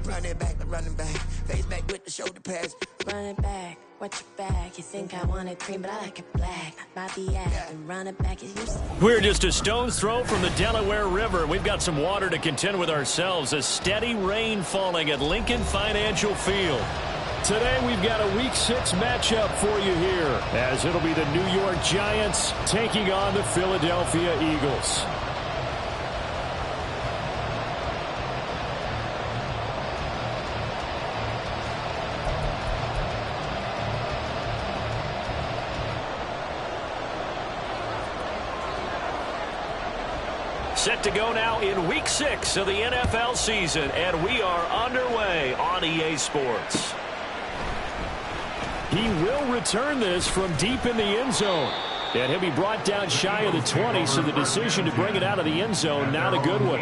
Run it back, running back. Face back with the shoulder pads. Run it back, watch your back. You think I want it cream, but I like it black. Might be acting, run it back. We're just a stone's throw from the Delaware River. We've got some water to contend with ourselves. A steady rain falling at Lincoln Financial Field. Today we've got a Week 6 matchup for you here, as it'll be the New York Giants taking on the Philadelphia Eagles. Set to go now in Week 6 of the NFL season, and we are underway on EA Sports. He will return this from deep in the end zone. And he'll be brought down shy of the 20, so the decision to bring it out of the end zone, not a good one.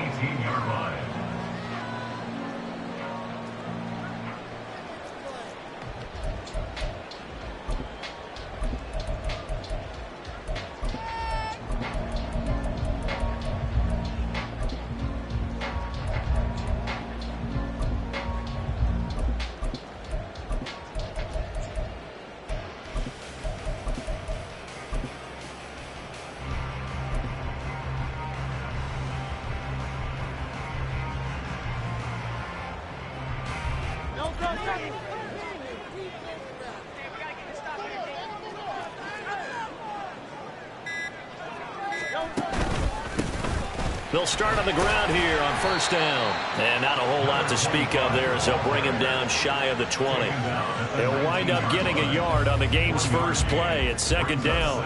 They'll start on the ground here on first down. And not a whole lot to speak of there as they'll bring him down shy of the 20. They'll wind up getting a yard on the game's first play at second down.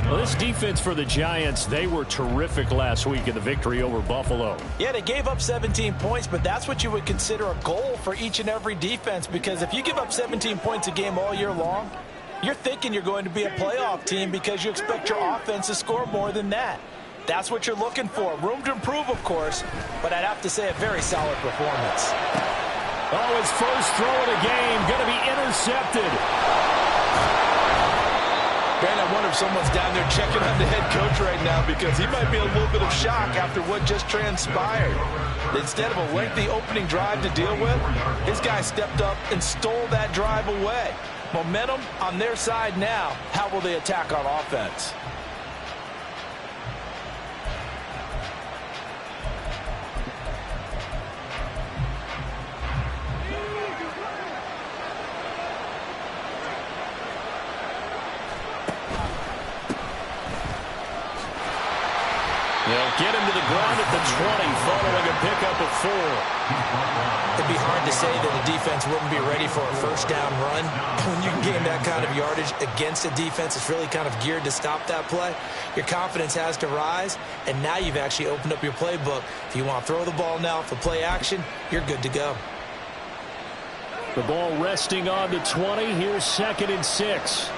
Well, this defense for the Giants, they were terrific last week in the victory over Buffalo. Yeah, they gave up 17 points, but that's what you would consider a goal for each and every defense, because if you give up 17 points a game all year long, you're thinking you're going to be a playoff team because you expect your offense to score more than that. That's what you're looking for. Room to improve, of course, but I'd have to say a very solid performance. Oh, his first throw of the game going to be intercepted. Grant, I wonder if someone's down there checking on the head coach right now, because he might be in a little bit of shock after what just transpired. Instead of a lengthy opening drive to deal with, his guy stepped up and stole that drive away. Momentum on their side now. How will they attack on offense? They'll get him to the ground at the 20, following a pickup of 4. It'd be hard to say that the defense wouldn't be ready for a first down run. When you can gain that kind of yardage against a defense that's really kind of geared to stop that play, your confidence has to rise, and now you've actually opened up your playbook. If you want to throw the ball now for play action, you're good to go. The ball resting on the 20. Here's 2nd and 6.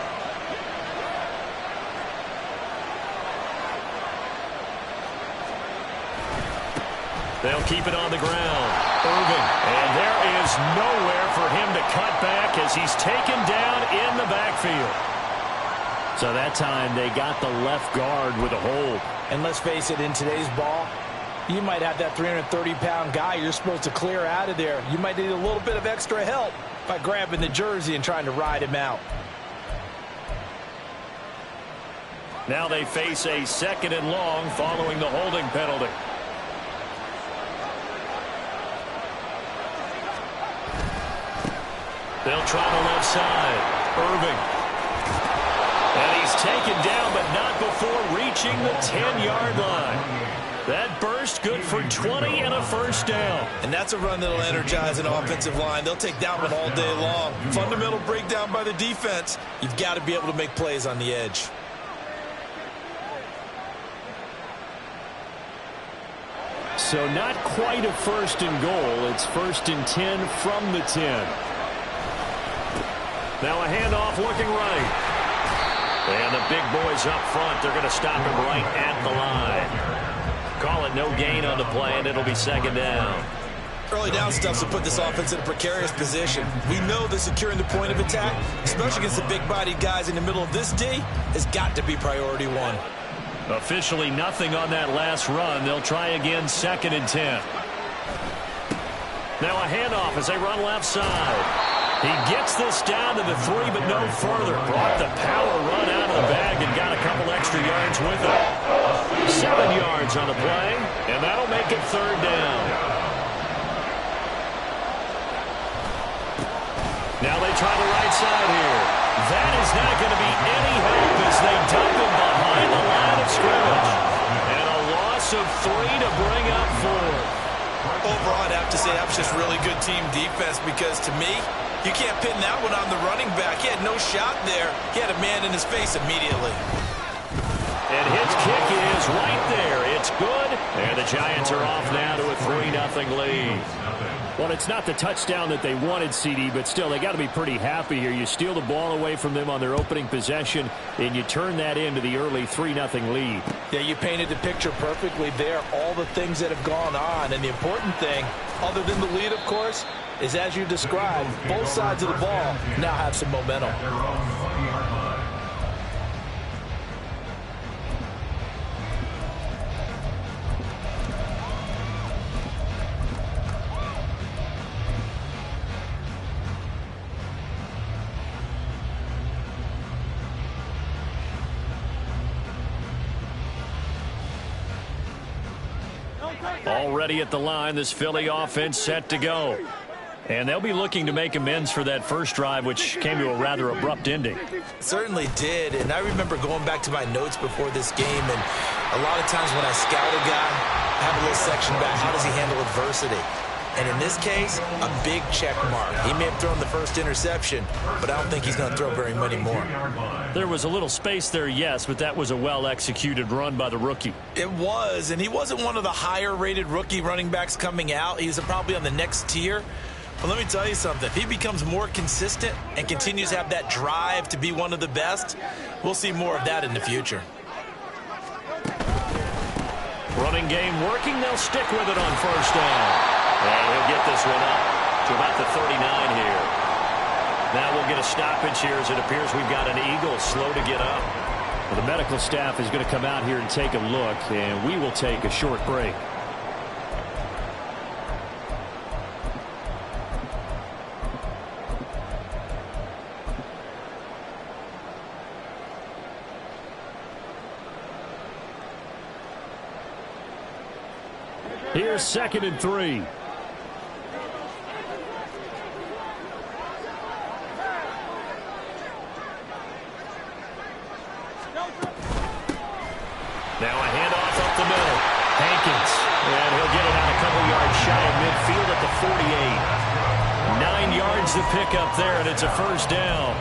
They'll keep it on the ground. Irvin. And there is nowhere for him to cut back as he's taken down in the backfield. So that time they got the left guard with a hold. And let's face it, in today's ball, you might have that 330-pound guy you're supposed to clear out of there. You might need a little bit of extra help by grabbing the jersey and trying to ride him out. Now they face a 2nd and long following the holding penalty. They'll try the left side. Irving. And he's taken down, but not before reaching the 10-yard line. That burst good for 20 and a first down. And that's a run that'll energize an offensive line. They'll take that one all day long. Fundamental breakdown by the defense. You've got to be able to make plays on the edge. So not quite a 1st and goal. It's 1st and 10 from the 10. Now a handoff looking right. And the big boys up front, they're going to stop him right at the line. Call it no gain on the play, and it'll be 2nd down. Early down stuff to put this offense in a precarious position. We know that securing the point of attack, especially against the big-bodied guys in the middle of this D, has got to be priority 1. Officially nothing on that last run. They'll try again 2nd and 10. Now a handoff as they run left side. He gets this down to the 3, but no further. Brought the power run out of the bag and got a couple extra yards with it. 7 yards on the play, and that'll make it 3rd down. Now they try the right side here. That is not going to be any help as they dump him behind the line of scrimmage. And a loss of 3 to bring up 4. Overall, I'd have to say that was just really good team defense because, to me, you can't pin that one on the running back. He had no shot there. He had a man in his face immediately. And his kick is right there. It's good. And the Giants are off now to a 3-0 lead. Well, it's not the touchdown that they wanted, CD, but still, they got to be pretty happy here. You steal the ball away from them on their opening possession, and you turn that into the early 3-0 lead. Yeah, you painted the picture perfectly there, all the things that have gone on. And the important thing, other than the lead, of course, is as you described, both sides of the ball now have some momentum. Already at the line, this Philly offense set to go. And they'll be looking to make amends for that first drive, which came to a rather abrupt ending. Certainly did, and I remember going back to my notes before this game, and a lot of times when I scout a guy, I have a little section about how does he handle adversity. And in this case, a big check mark. He may have thrown the first interception, but I don't think he's going to throw very many more. There was a little space there, yes, but that was a well-executed run by the rookie. It was, and he wasn't one of the higher-rated rookie running backs coming out. He's probably on the next tier. But let me tell you something. If he becomes more consistent and continues to have that drive to be one of the best, we'll see more of that in the future. Running game working. They'll stick with it on first down. And he'll get this one up to about the 39 here. Now we'll get a stoppage here as it appears we've got an Eagle slow to get up. Well, the medical staff is going to come out here and take a look, and we will take a short break. Here's 2nd and 3. Now a handoff up the middle. Hankins. And he'll get it out a couple yards shy of midfield at the 48. 9 yards to pick up there, and it's a first down.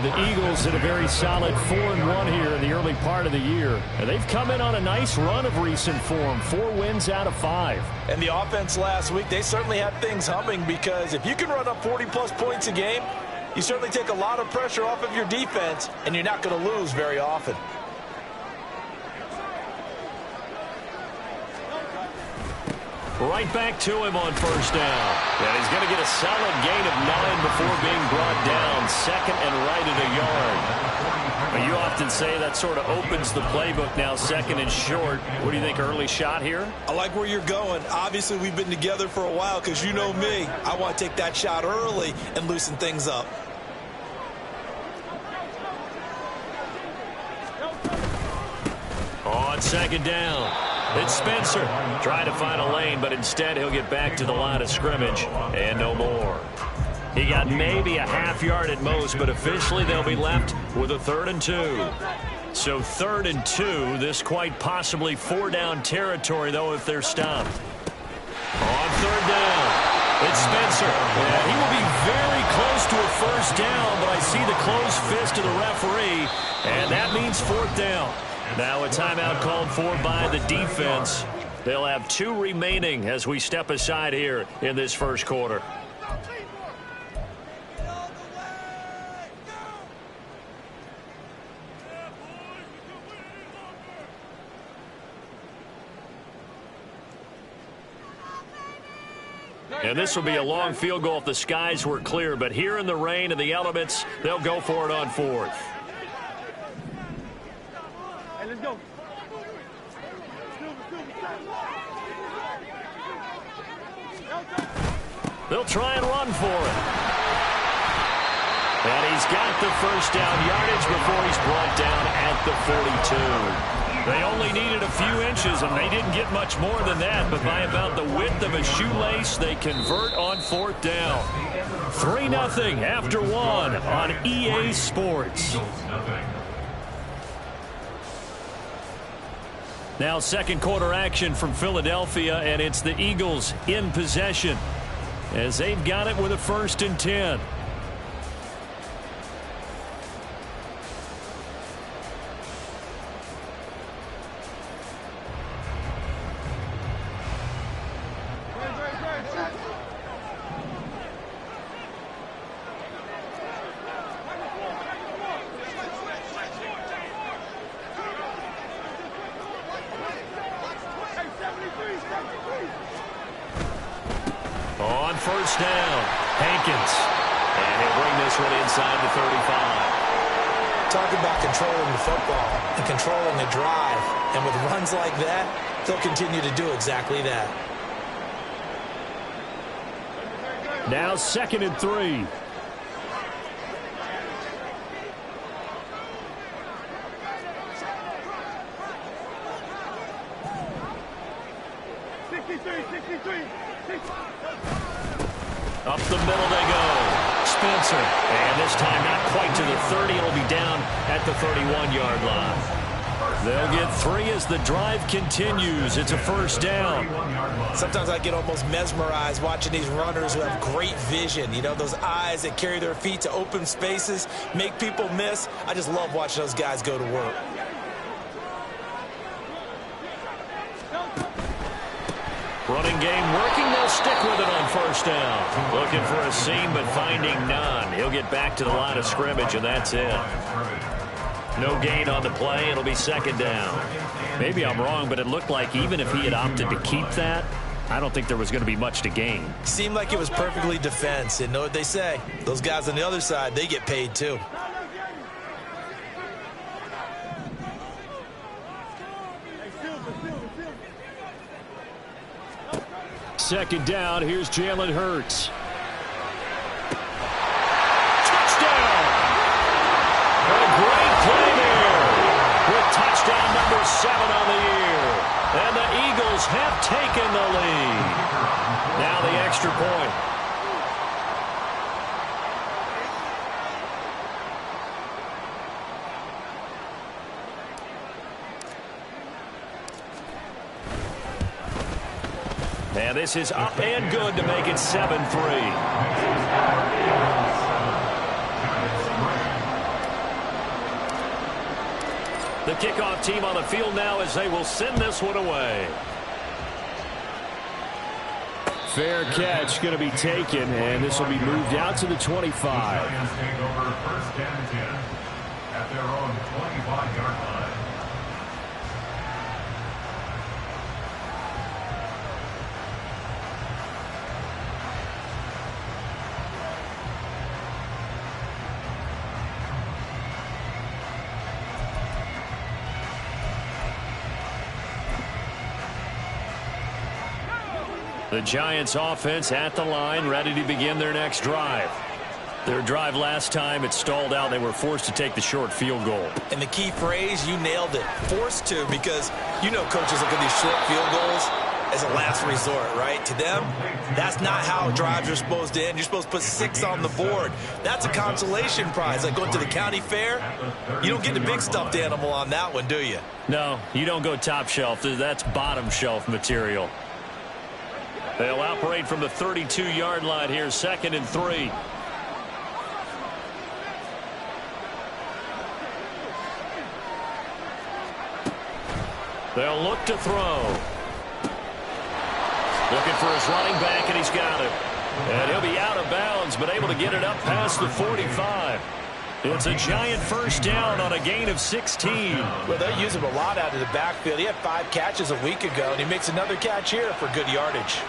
The Eagles had a very solid 4-1 here in the early part of the year. And they've come in on a nice run of recent form. 4 wins out of 5. And the offense last week, they certainly had things humming because if you can run up 40-plus points a game, you certainly take a lot of pressure off of your defense, and you're not going to lose very often. Right back to him on first down. And he's going to get a solid gain of 9 before being brought down. 2nd and right at a yard. But you often say that sort of opens the playbook now, 2nd and short. What do you think, early shot here? I like where you're going. Obviously, we've been together for a while because you know me. I want to take that shot early and loosen things up. On 2nd down, it's Spencer. Trying to find a lane, but instead he'll get back to the line of scrimmage and no more. He got maybe a half yard at most, but officially they'll be left with a 3rd and 2. So 3rd and 2, this quite possibly 4-down territory, though, if they're stopped. On 3rd down, it's Spencer. And he will be very close to a first down, but I see the closed fist of the referee, and that means 4th down. Now a timeout called for by the defense. They'll have 2 remaining as we step aside here in this first quarter. And this will be a long field goal if the skies were clear, but here in the rain and the elements, they'll go for it on 4th. Let's go. They'll try and run for it. And he's got the first down yardage before he's brought down at the 42. They only needed a few inches, and they didn't get much more than that. But by about the width of a shoelace, they convert on 4th down. 3-0 after 1 on EA Sports. Now second quarter action from Philadelphia, and it's the Eagles in possession as they've got it with a 1st and 10. On 1st down, Hankins. And he'll bring this one inside the 35. Talking about controlling the football and controlling the drive. And with runs like that, they'll continue to do exactly that. Now 2nd and 3. Up the middle they go. Spencer. And this time not quite to the 30. It'll be down at the 31-yard line. They'll get 3 as the drive continues. It's a 1st down. Sometimes I get almost mesmerized watching these runners who have great vision. You know, those eyes that carry their feet to open spaces, make people miss. I just love watching those guys go to work. Running game working. They'll stick with it on 1st down. Looking for a seam, but finding none. He'll get back to the line of scrimmage, and that's it. No gain on the play. It'll be 2nd down. Maybe I'm wrong, but it looked like even if he had opted to keep that, I don't think there was going to be much to gain. Seemed like it was perfectly defense. And know what they say? Those guys on the other side, they get paid too. Second down, here's Jalen Hurts. Touchdown! A great play there with touchdown number 7 on the year. And the Eagles have taken the lead. Now the extra point. And this is up and good to make it 7-3. The kickoff team on the field now as they will send this one away. Fair catch going to be taken, and this will be moved out to the 25. Take over 1st and 10 at their own 25-yard line. The Giants offense at the line, ready to begin their next drive. Their drive last time, it stalled out. They were forced to take the short field goal. And the key phrase, you nailed it. Forced to, because you know coaches look at these short field goals as a last resort, right? To them, that's not how drives are supposed to end. You're supposed to put 6 on the board. That's a consolation prize. Like going to the county fair, you don't get the big stuffed animal on that one, do you? No, you don't go top shelf. That's bottom shelf material. They'll operate from the 32-yard line here, 2nd and 3. They'll look to throw. Looking for his running back, and he's got it. And he'll be out of bounds, but able to get it up past the 45. It's a Giant 1st down on a gain of 16. Well, they use him a lot out of the backfield. He had 5 catches a week ago, and he makes another catch here for good yardage.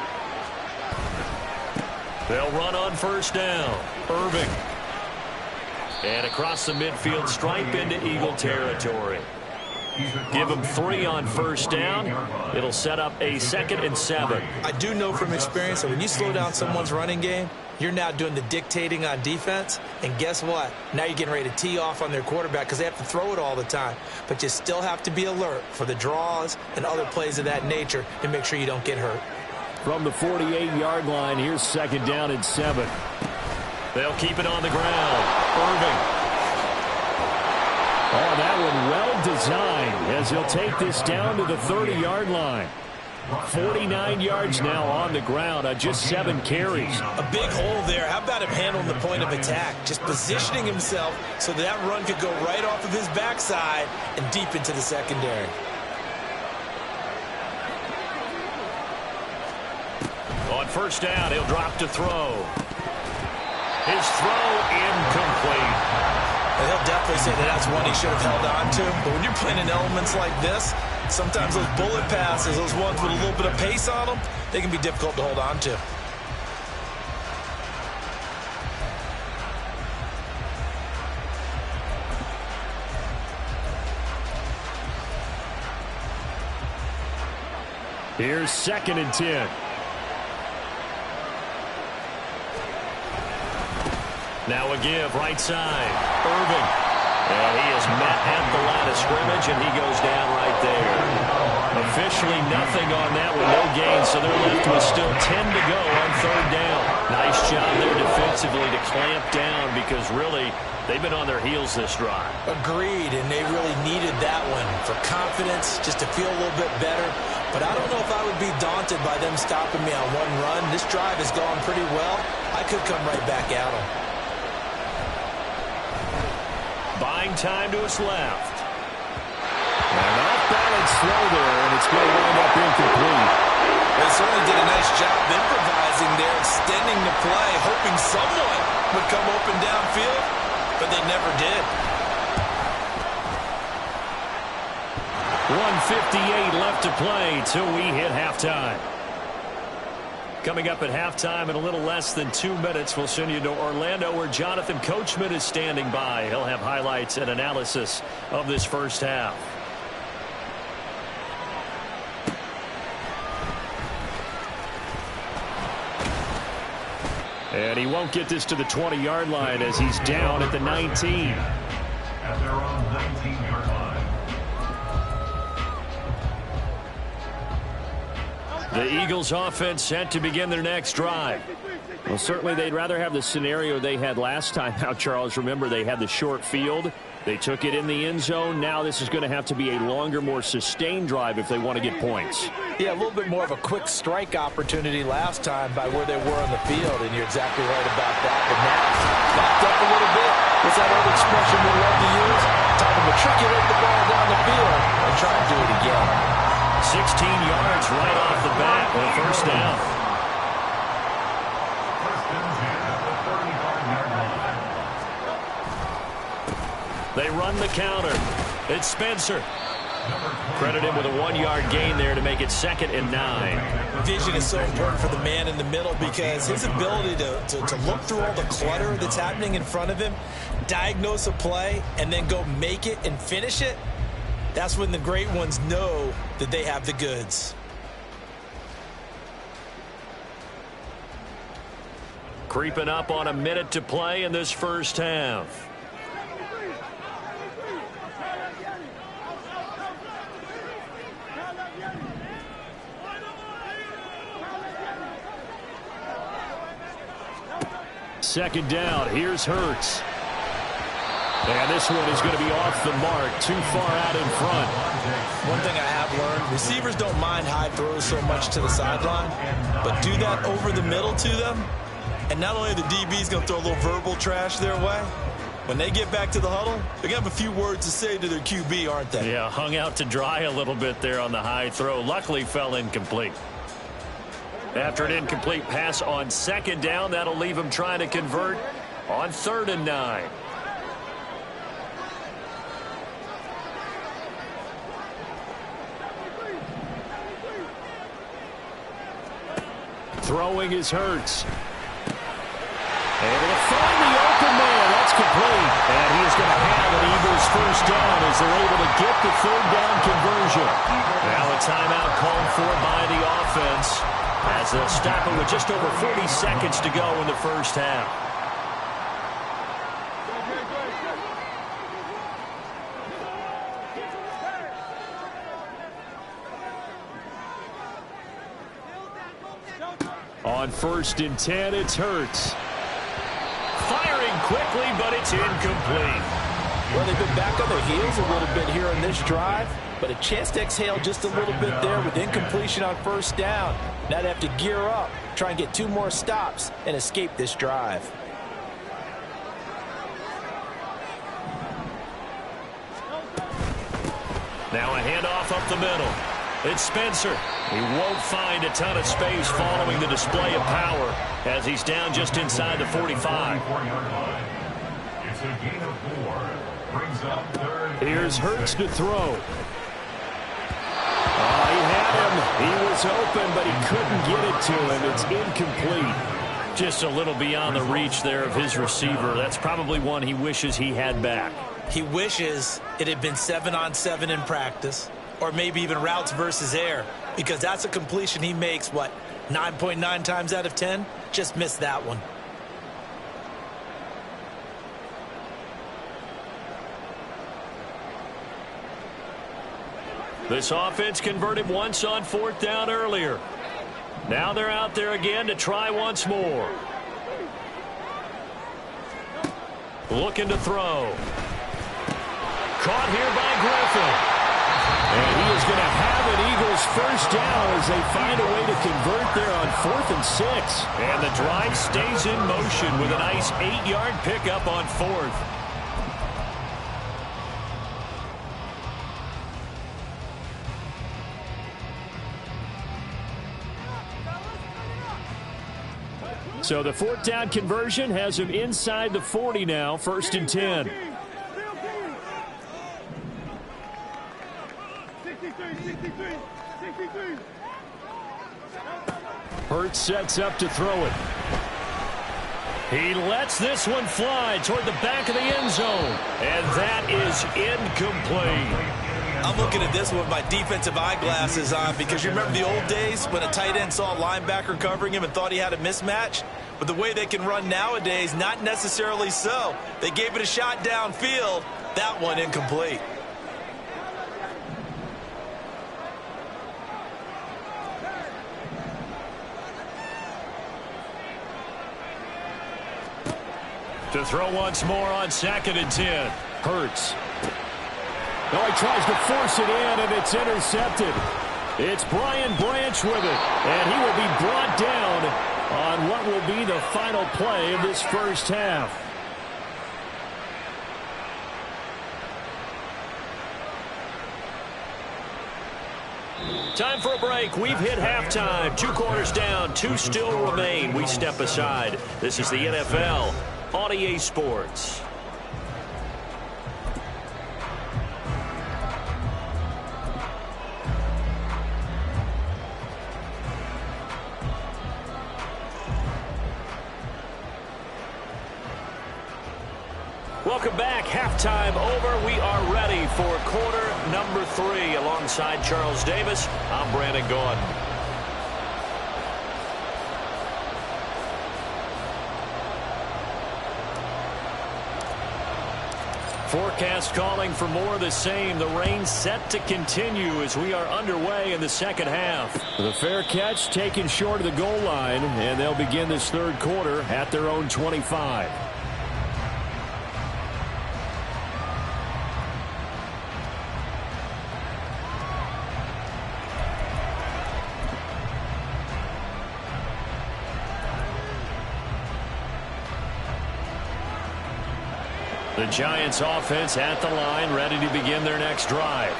They'll run on 1st down. Irving. And across the midfield stripe into Eagle territory. Give him 3 on first down. It'll set up a 2nd and 7. I do know from experience that when you slow down someone's running game, you're now doing the dictating on defense. And guess what? Now you're getting ready to tee off on their quarterback because they have to throw it all the time. But you still have to be alert for the draws and other plays of that nature to make sure you don't get hurt. From the 48-yard line, here's 2nd down and 7. They'll keep it on the ground. Irving. Oh, that one well designed as he'll take this down to the 30-yard line. 49 yards now on the ground on just 7 carries. A big hole there. How about him handling the point of attack? Just positioning himself so that run could go right off of his backside and deep into the secondary. On first down, he'll drop to throw. His throw incomplete. And he'll definitely say that that's one he should have held on to. But when you're playing in elements like this, sometimes those bullet passes, those ones with a little bit of pace on them, they can be difficult to hold on to. Here's 2nd and 10. Now a give, right side. Irving. And he is met at the line of scrimmage, and he goes down right there. Officially nothing on that one, no gain, so they're left with still 10 to go on 3rd down. Nice job there defensively to clamp down because really they've been on their heels this drive. Agreed, and they really needed that one for confidence, just to feel a little bit better. But I don't know if I would be daunted by them stopping me on one run. This drive has gone pretty well. I could come right back at them. Buying time to his left. And off-balance throw there, and it's going to wind up incomplete. They certainly did a nice job improvising there, extending the play, hoping someone would come open downfield, but they never did. 1:58 left to play till we hit halftime. Coming up at halftime in a little less than 2 minutes, we'll send you to Orlando where Jonathan Coachman is standing by. He'll have highlights and analysis of this first half. And he won't get this to the 20-yard line as he's down at the 19. At their own 19-yard line. The Eagles offense set to begin their next drive. Well, certainly they'd rather have the scenario they had last time out, Charles. Remember, they had the short field. They took it in the end zone. Now this is going to have to be a longer, more sustained drive if they want to get points. Yeah, a little bit more of a quick strike opportunity last time by where they were on the field, and you're exactly right about that. But now, backed up a little bit. What's that old expression we love to use? Time to matriculate the ball down the field and try and do it again. 16 yards right off the bat for a first down. First and 10 at the 35-yard line. They run the counter. It's Spencer. Credit him with a 1-yard gain there to make it 2nd and 9. Vision is so important for the man in the middle because his ability to look through all the clutter that's happening in front of him, diagnose a play, and then go make it and finish it, that's when the great ones know that they have the goods. Creeping up on a minute to play in this first half. Second down, here's Hurts. And this one is going to be off the mark, too far out in front. One thing I have learned, receivers don't mind high throws so much to the sideline, but do that over the middle to them, and not only are the DBs going to throw a little verbal trash their way, when they get back to the huddle, they're going to have a few words to say to their QB, aren't they? Yeah, hung out to dry a little bit there on the high throw. Luckily fell incomplete. After an incomplete pass on second down, that'll leave him trying to convert on 3rd and 9. Throwing is Hurts. And it'll find the open man. That's complete. And he is going to have an Eagles first down as they're able to get the third down conversion. Now a timeout called for by the offense as they'll stop it with just over 40 seconds to go in the first half. On 1st and 10, it's Hurts. Firing quickly, but it's incomplete. Well, they've been back on their heels a little bit here in this drive, but a chance to exhale just a little bit there with incompletion on first down. Now they have to gear up, try and get 2 more stops, and escape this drive. Now a handoff up the middle. It's Spencer. He won't find a ton of space following the display of power as he's down just inside the 45. It's a gain of 4. Brings up 3rd. Here's Hurts to throw. He had him. He was open, but he couldn't get it to him. It's incomplete. Just a little beyond the reach there of his receiver. That's probably one he wishes he had back. He wishes it had been 7-on-7 in practice, or maybe even routes versus air, because that's a completion he makes, 9.9 times out of 10? Just missed that one. This offense converted once on 4th down earlier. Now they're out there again to try once more. Looking to throw. Caught here by Griffin. And he is going to have an Eagles first down as they find a way to convert there on 4th and 6. And the drive stays in motion with a nice 8-yard pickup on 4th. So the 4th down conversion has him inside the 40 now, 1st and 10. Hurts sets up to throw it. He lets this one fly toward the back of the end zone. And that is incomplete. I'm looking at this one with my defensive eyeglasses on because you remember the old days when a tight end saw a linebacker covering him and thought he had a mismatch? But the way they can run nowadays, not necessarily so. They gave it a shot downfield. That one incomplete. To throw once more on 2nd and 10. Hurts. No, he tries to force it in, and it's intercepted. It's Brian Branch with it, and he will be brought down on what will be the final play of this first half. Time for a break. We've hit halftime. 2 quarters down, 2 still remain. We step aside. This is the NFL on EA Sports. Welcome back. Halftime over. We are ready for quarter number 3. Alongside Charles Davis, I'm Brandon Gaudin. Forecast calling for more of the same. The rain set to continue as we are underway in the second half. The fair catch taken short of the goal line, and they'll begin this third quarter at their own 25. The Giants offense at the line, ready to begin their next drive.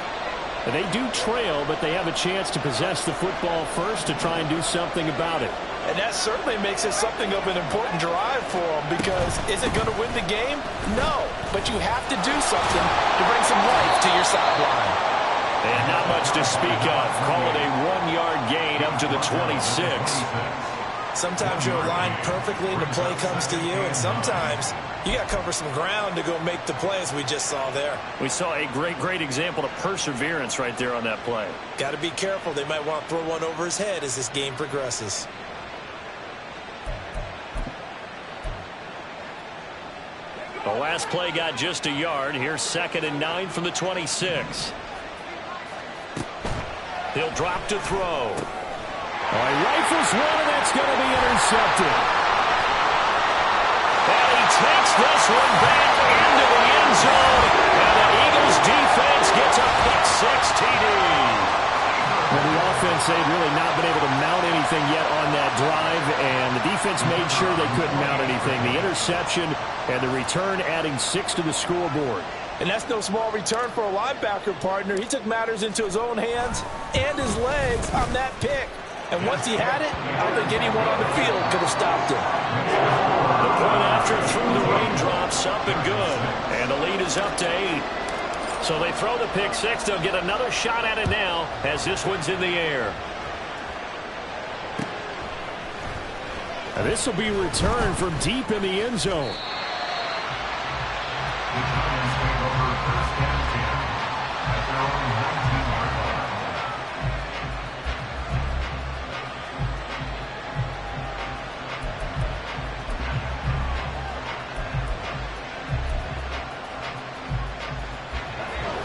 They do trail, but they have a chance to possess the football first to try and do something about it. And that certainly makes it something of an important drive for them, because is it going to win the game? No, but you have to do something to bring some life to your sideline. And not much to speak of. Call it a 1-yard gain up to the 26. Sometimes you're aligned perfectly and the play comes to you, and sometimes you got to cover some ground to go make the play, as we just saw there. We saw a great example of perseverance right there on that play. Got to be careful. They might want to throw one over his head as this game progresses. The last play got just a yard. Here's 2nd and 9 from the 26. He'll drop to throw. He rifles one, and that's going to be intercepted. And he takes this one back into the end zone. And the Eagles defense gets a pick-6 TD. Well, the offense, they've really not been able to mount anything yet on that drive, and the defense made sure they couldn't mount anything. The interception and the return adding 6 to the scoreboard. And that's no small return for a linebacker, partner. He took matters into his own hands and his legs on that pick. And once he had it, I don't think anyone on the field could have stopped him. The point after through the raindrops, up and good. And the lead is up to 8. So they throw the pick-6. They'll get another shot at it now as this one's in the air. Now this will be returned from deep in the end zone. The Giants take over 1st and 10 at their own 19-yard line.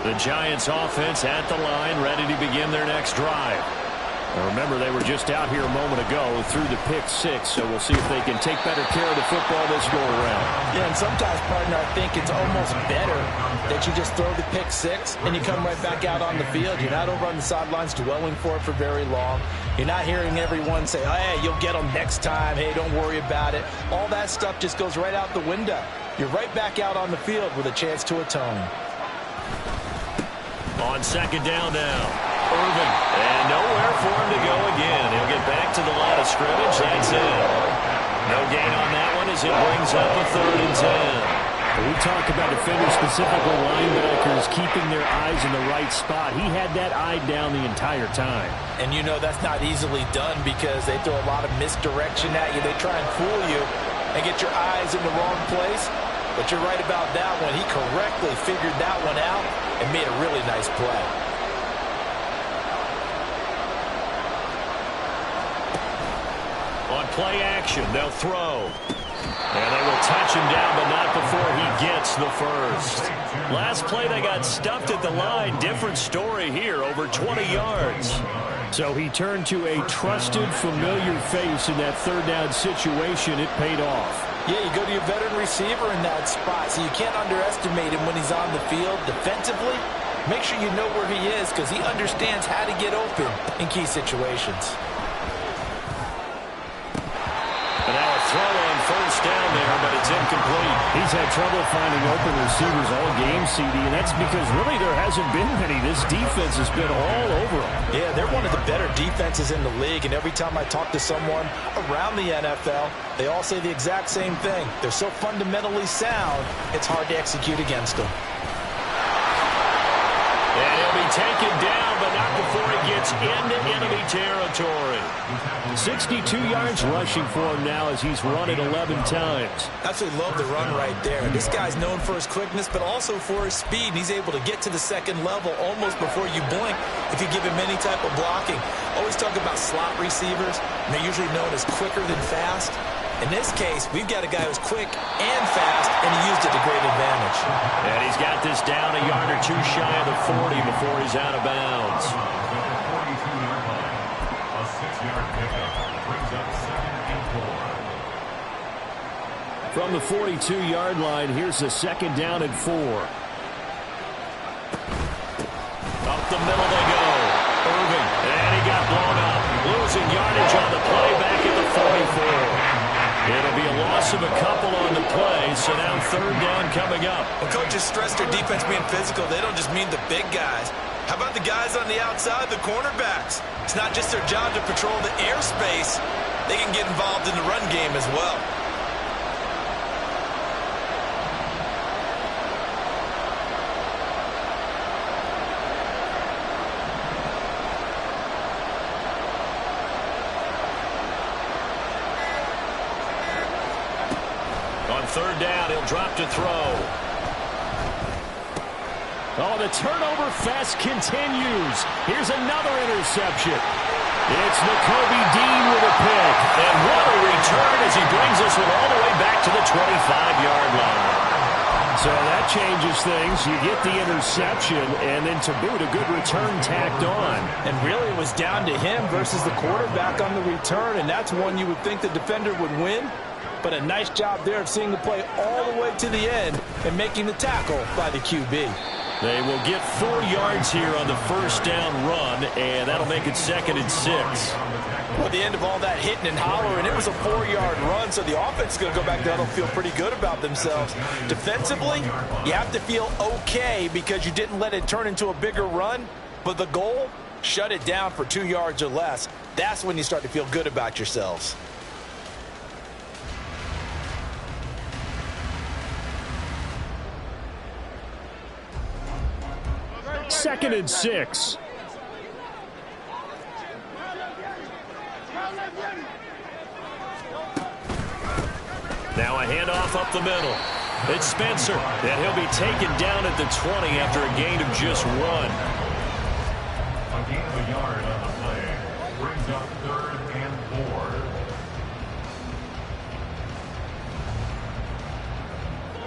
The Giants offense at the line, ready to begin their next drive. Now remember, they were just out here a moment ago through the pick-6, so we'll see if they can take better care of the football this go-around. Yeah, and sometimes, partner, I think it's almost better that you just throw the pick-6 and you come right back out on the field. You're not over on the sidelines dwelling for it for very long. You're not hearing everyone say, oh, hey, you'll get them next time. Hey, don't worry about it. All that stuff just goes right out the window. You're right back out on the field with a chance to atone. On 2nd down now, Irvin. And nowhere for him to go again. He'll get back to the line of scrimmage. That's it. No gain on that one as it brings up a 3rd and 10. We talk about defenders, specifically linebackers, keeping their eyes in the right spot. He had that eye down the entire time. And you know that's not easily done because they throw a lot of misdirection at you. They try and fool you and get your eyes in the wrong place. But you're right about that one. He correctly figured that one out and made a really nice play. On play action, they'll throw. And they will touch him down, but not before he gets the first. Last play, they got stuffed at the line. Different story here, over 20 yards. So he turned to a trusted, familiar face in that 3rd down situation. It paid off. Yeah, you go to your veteran receiver in that spot, so you can't underestimate him when he's on the field defensively. Make sure you know where he is because he understands how to get open in key situations. And now a throw on 1st down there, but it's incomplete. He's had trouble finding open receivers all game, CD, and that's because really there hasn't been many. This defense has been all over him. Yeah, they're one of the better defenses in the league, and every time I talk to someone around the NFL, they all say the exact same thing. They're so fundamentally sound, it's hard to execute against them. And he'll be taken down, but not before he gets into enemy territory. 62 yards rushing for him now as he's run it 11 times. Absolutely love the run right there. This guy's known for his quickness, but also for his speed. And he's able to get to the 2nd level almost before you blink if you give him any type of blocking. Always talk about slot receivers, and they're usually known as quicker than fast. In this case, we've got a guy who's quick and fast, and he used it to great advantage. And he's got this down a yard or two shy of the 40 before he's out of bounds. A 6-yard pickup brings up 2nd and 4. From the 42-yard line, here's a 2nd down and 4. Up the middle they go. Irvin, and he got blown up. Losing yardage on the play back at the 44. It'll be a loss of a couple on the play, so now 3rd down coming up. When coaches stress their defense being physical, they don't just mean the big guys. How about the guys on the outside, the cornerbacks? It's not just their job to patrol the airspace. They can get involved in the run game as well. On third down, he'll drop to throw. Oh, the turnover fest continues. Here's another interception. It's Nakobe Dean with a pick. And what a return as he brings this one all the way back to the 25-yard line. So that changes things. You get the interception, and then to boot, a good return tacked on. And really it was down to him versus the quarterback on the return, and that's one you would think the defender would win. But a nice job there of seeing the play all the way to the end and making the tackle by the QB. They will get 4 yards here on the first down run, and that'll make it 2nd and 6. Well, at the end of all that hitting and hollering, it was a 4-yard run, so the offense is going to go back down and feel pretty good about themselves. Defensively, you have to feel okay because you didn't let it turn into a bigger run, but the goal, shut it down for 2 yards or less. That's when you start to feel good about yourselves. Second and 6. Now a handoff up the middle. It's Spencer, and he'll be taken down at the 20 after a gain of just 1. A gain of a yard on the play brings up 3rd and 4.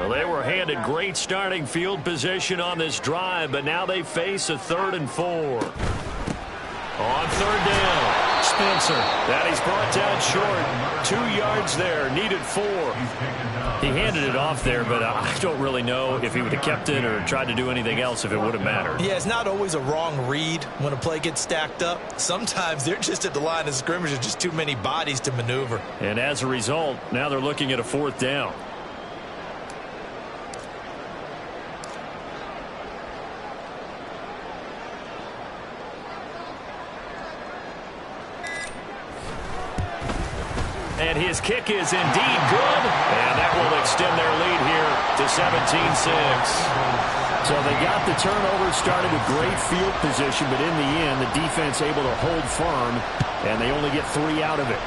Well, they were handed great starting field position on this drive, but now they face a 3rd and 4. On third down, Spencer. That he's brought down short. 2 yards there, needed 4. He handed it off there, but I don't really know if he would have kept it or tried to do anything else if it would have mattered. Yeah, it's not always a wrong read when a play gets stacked up. Sometimes they're just at the line of scrimmage. There's just too many bodies to maneuver. And as a result, now they're looking at a 4th down. And his kick is indeed good. And that will extend their lead here to 17-6. So they got the turnover started with great field position, but in the end, the defense able to hold firm, and they only get 3 out of it.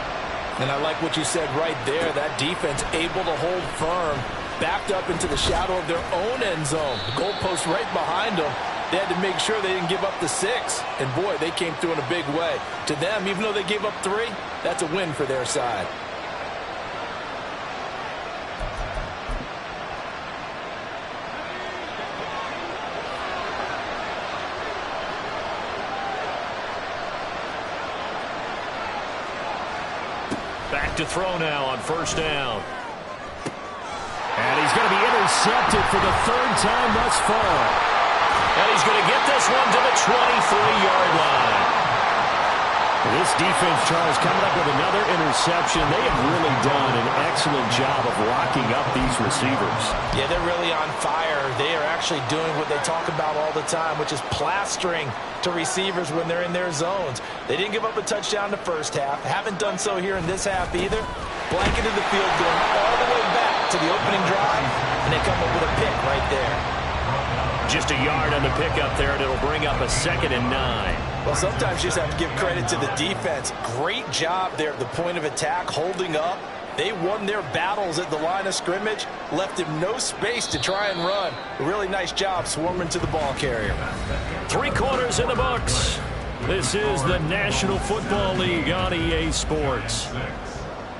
And I like what you said right there. That defense able to hold firm, backed up into the shadow of their own end zone. The goalpost right behind them. They had to make sure they didn't give up the 6. And, boy, they came through in a big way. To them, even though they gave up 3, that's a win for their side. Back to throw now on first down. And he's going to be intercepted for the 3rd time thus far. And he's going to get this one to the 23-yard line. This defense, Charles, coming up with another interception. They have really done an excellent job of locking up these receivers. Yeah, they're really on fire. They are actually doing what they talk about all the time, which is plastering to receivers when they're in their zones. They didn't give up a touchdown the first half. Haven't done so here in this half either. Blanketed the field, going all the way back to the opening drive, and they come up with a pick right there. Just a yard on the pickup there, and it'll bring up a 2nd and 9. Well, sometimes you just have to give credit to the defense. Great job there at the point of attack, holding up. They won their battles at the line of scrimmage, left him no space to try and run. A really nice job swarming to the ball carrier. 3 quarters in the books. This is the National Football League on EA Sports.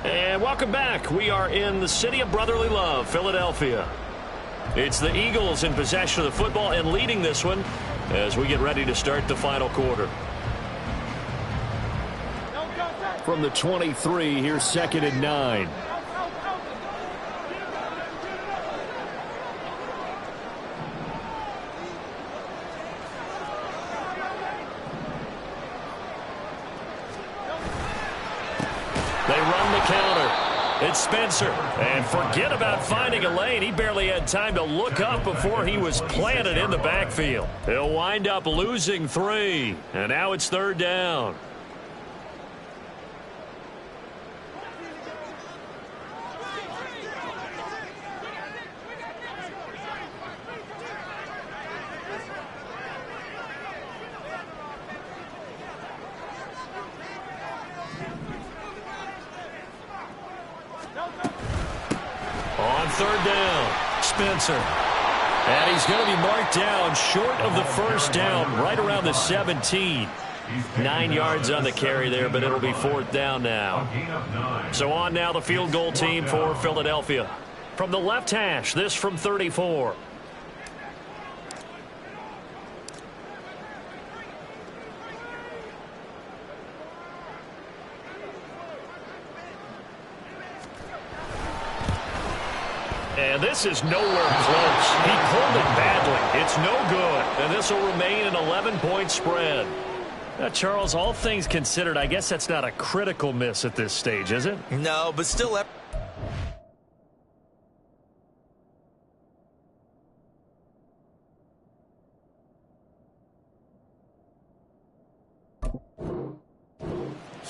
And welcome back. We are in the city of brotherly love, Philadelphia. It's the Eagles in possession of the football and leading this one as we get ready to start the final quarter. From the 23, here's 2nd and 9. They run the counter. It's Spencer. And forget about finding a lane. He barely had time to look up before he was planted in the backfield. He'll wind up losing 3. And now it's 3rd down. On third down, Spencer. And he's going to be marked down short of the first down, right around the 17. 9 yards on the carry there, but it'll be fourth down now. So on now the field goal team for Philadelphia. From the left hash, this from 34. And this is nowhere close. He pulled it badly. It's no good. And this will remain an 11-point spread. Now, Charles, all things considered, I guess that's not a critical miss at this stage, is it? No, but still.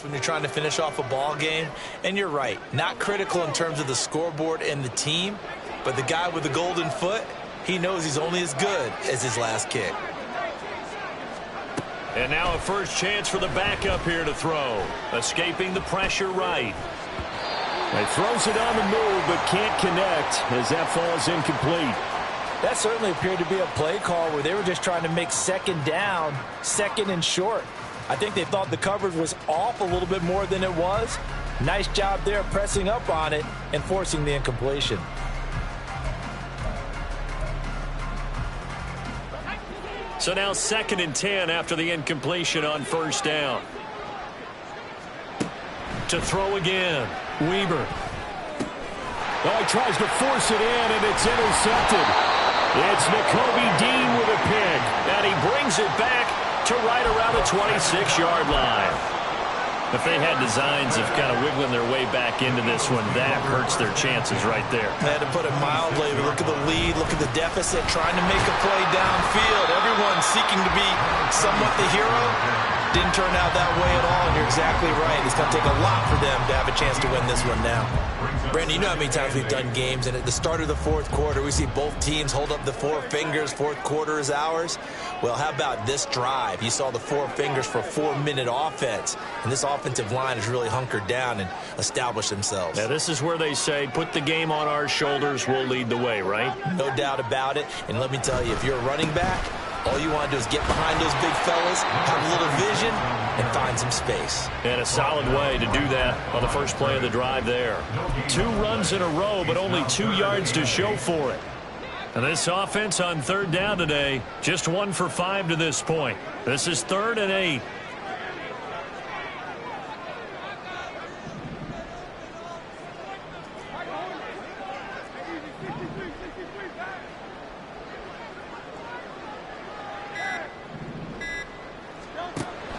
When you're trying to finish off a ball game, and you're right, not critical in terms of the scoreboard and the team, but the guy with the golden foot, he knows he's only as good as his last kick. And now a first chance for the backup here to throw. Escaping the pressure right. He throws it on the move, but can't connect as that falls incomplete. That certainly appeared to be a play call where they were just trying to make second down, second and short. I think they thought the coverage was off a little bit more than it was. Nice job there pressing up on it and forcing the incompletion. So now 2nd and 10 after the incompletion on first down. To throw again, Weber. Oh, he tries to force it in, and it's intercepted. It's Nakobe Dean with a pick. And he brings it back to right around the 26-yard line. If they had designs of kind of wiggling their way back into this one, that hurts their chances right there. They had to put it mildly. Look at the lead. Look at the deficit. Trying to make a play downfield. Everyone seeking to be somewhat the hero. Didn't turn out that way at all, and you're exactly right. It's going to take a lot for them to have a chance to win this one now. Brandon, you know how many times we've done games, and at the start of the fourth quarter, we see both teams hold up the four fingers. Fourth quarter is ours. Well, how about this drive? You saw the four fingers for a 4-minute offense, and this offensive line has really hunkered down and established themselves. Now, this is where they say, put the game on our shoulders, we'll lead the way, right? No doubt about it. And let me tell you, if you're a running back, all you want to do is get behind those big fellas, have a little vision, and find some space. And a solid way to do that on the first play of the drive there. 2 runs in a row, but only 2 yards to show for it. And this offense on third down today, just 1 for 5 to this point. This is 3rd and 8.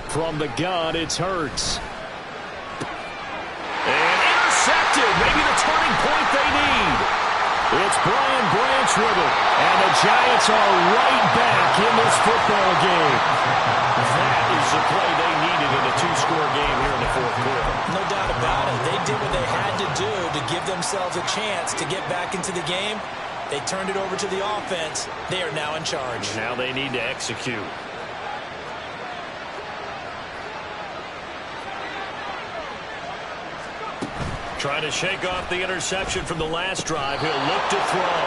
From the gun, it's Hurts. And intercepted. Maybe the turning point they need. It's Brian Branch with it. And the Giants are right back in this football game. That is the play they needed in a 2-score game here in the fourth quarter. No doubt about it. They did what they had to do to give themselves a chance to get back into the game. They turned it over to the offense. They are now in charge. Now they need to execute. Trying to shake off the interception from the last drive. He'll look to throw.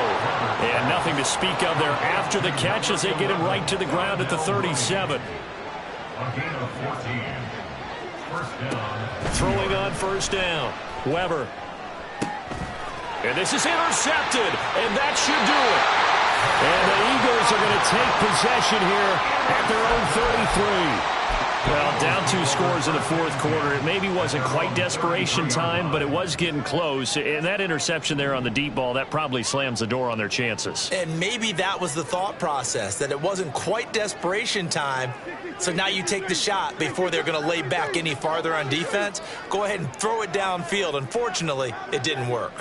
And nothing to speak of there after the catch as they get him right to the ground at the 37. Throwing on first down. Weber. And this is intercepted. And that should do it. And the Eagles are going to take possession here at their own 33. Well, down 2 scores in the fourth quarter. It maybe wasn't quite desperation time, but it was getting close. And that interception there on the deep ball, that probably slams the door on their chances. And maybe that was the thought process, that it wasn't quite desperation time. So now you take the shot before they're going to lay back any farther on defense. Go ahead and throw it downfield. Unfortunately, it didn't work.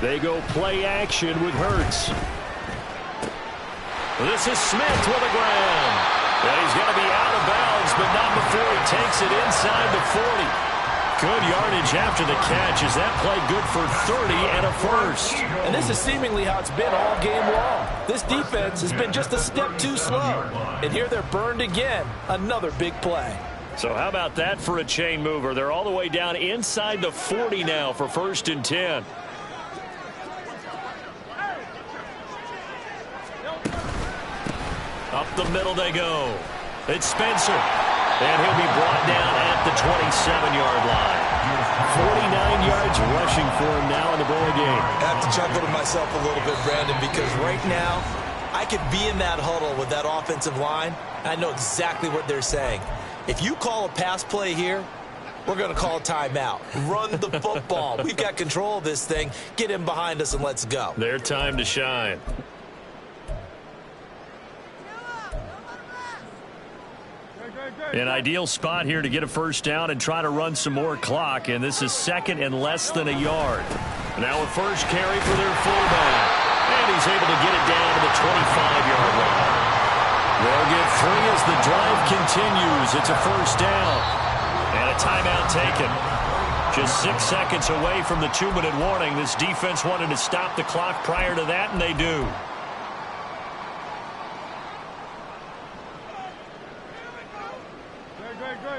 They go play action with Hurts. This is Smith with a grab. And he's going to be out of bounds, but not before he takes it inside the 40. Good yardage after the catch. Is that play good for 30 and a first? And this is seemingly how it's been all game long. This defense has been just a step too slow. And here they're burned again. Another big play. So how about that for a chain mover? They're all the way down inside the 40 now for 1st and 10. Up the middle they go. It's Spencer. And he'll be brought down at the 27-yard line. 49 yards rushing for him now in the ball game. I have to chuckle to myself a little bit, Brandon, because right now I could be in that huddle with that offensive line. I know exactly what they're saying. If you call a pass play here, we're going to call a timeout. Run the football. We've got control of this thing. Get in behind us and let's go. Their time to shine. An ideal spot here to get a first down and try to run some more clock, and this is 2nd and less than a yard. Now a first carry for their fullback, and he's able to get it down to the 25-yard line. They'll get 3 as the drive continues. It's a first down, and a timeout taken. Just 6 seconds away from the 2-minute warning. This defense wanted to stop the clock prior to that, and they do.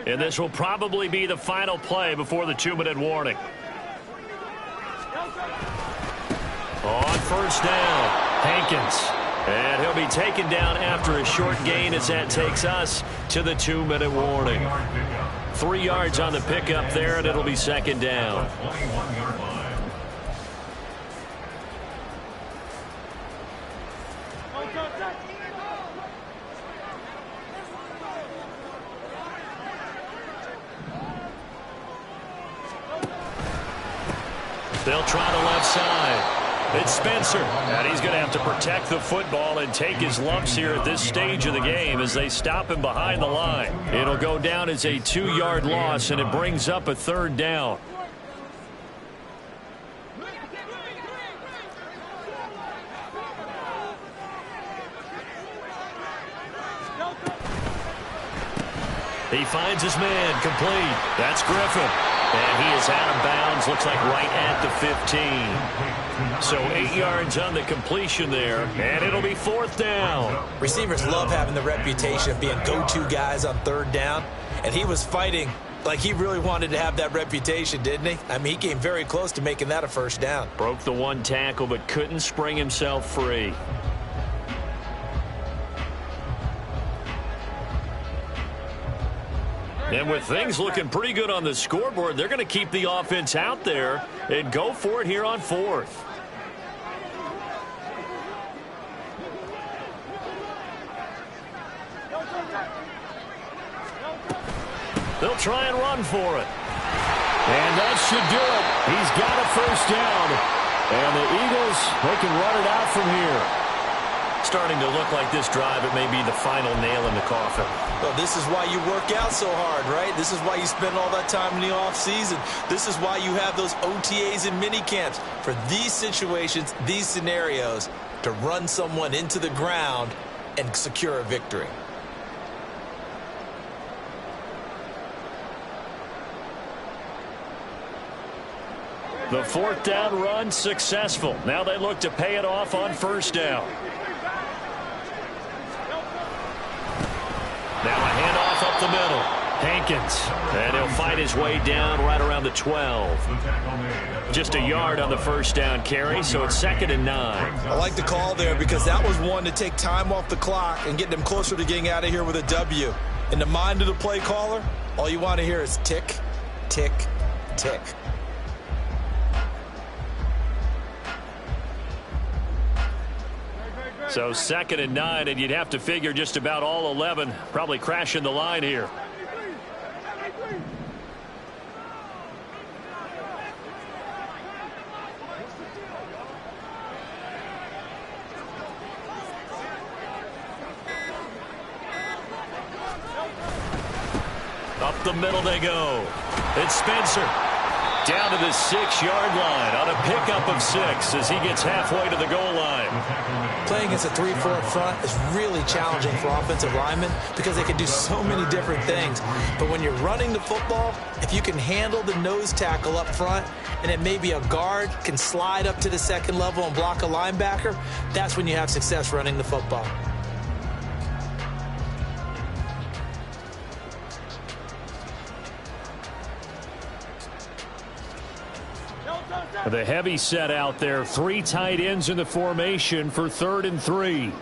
And this will probably be the final play before the 2-minute warning. On first down, Hankins. And he'll be taken down after a short gain as that takes us to the 2-minute warning. 3 yards on the pickup there, and it'll be 2nd down. They'll try the left side. It's Spencer, and he's going to have to protect the football and take his lumps here at this stage of the game as they stop him behind the line. It'll go down as a 2-yard loss, and it brings up a 3rd down. He finds his man, complete. That's Griffin. And he is out of bounds, looks like right at the 15. So 8 yards on the completion there, and it'll be 4th down. Receivers love having the reputation of being go-to guys on 3rd down, and he was fighting like he really wanted to have that reputation, didn't he? I mean, he came very close to making that a first down. Broke the 1 tackle, but couldn't spring himself free. And with things looking pretty good on the scoreboard, they're going to keep the offense out there and go for it here on 4th. They'll try and run for it. And that should do it. He's got a first down. And the Eagles, they can run it out from here. Starting to look like this drive, it may be the final nail in the coffin. Well, this is why you work out so hard, right? This is why you spend all that time in the offseason. This is why you have those OTAs and mini camps for these situations, these scenarios, to run someone into the ground and secure a victory. The 4th down run successful. Now they look to pay it off on first down. Now a handoff up the middle. Hankins. And he'll fight his way down right around the 12. Just a yard on the first down carry, so it's 2nd and 9. I like the call there because that was one to take time off the clock and get them closer to getting out of here with a W. In the mind of the play caller, all you want to hear is tick, tick, tick. So 2nd and 9, and you'd have to figure just about all 11 probably crashing the line here. Up the middle they go. It's Spencer. Down to the 6-yard line on a pickup of 6 as he gets halfway to the goal line. Playing against a 3-4 front is really challenging for offensive linemen because they can do so many different things. But when you're running the football, if you can handle the nose tackle up front and then maybe a guard can slide up to the 2nd level and block a linebacker, that's when you have success running the football. The heavy set out there. 3 tight ends in the formation for 3rd and 3.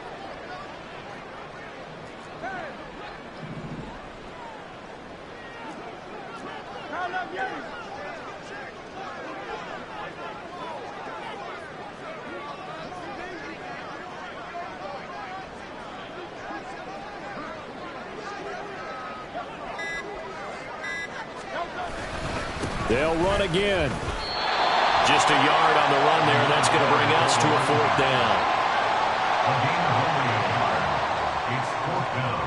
They'll run again. Just a yard on the run there. That's going to bring us to a 4th down. A gain of only a yard. It's 4th down.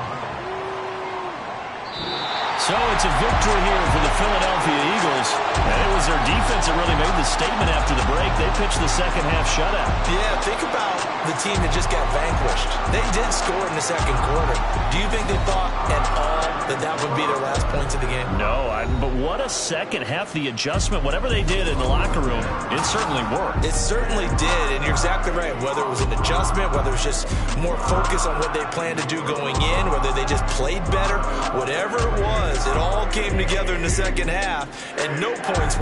So it's a victory here for the Philadelphia Eagles. And it was their defense that really made the statement after the break. They pitched the second half shutout. Yeah, think about the team that just got vanquished. They did score in the second quarter. Do you think they thought at all that would be their last points of the game? No, but what a second half. The adjustment, whatever they did in the locker room, it certainly worked. It certainly did, and you're exactly right. Whether it was an adjustment, whether it was just more focus on what they planned to do going in, whether they just played better, whatever it was, it all came together in the second half, and no points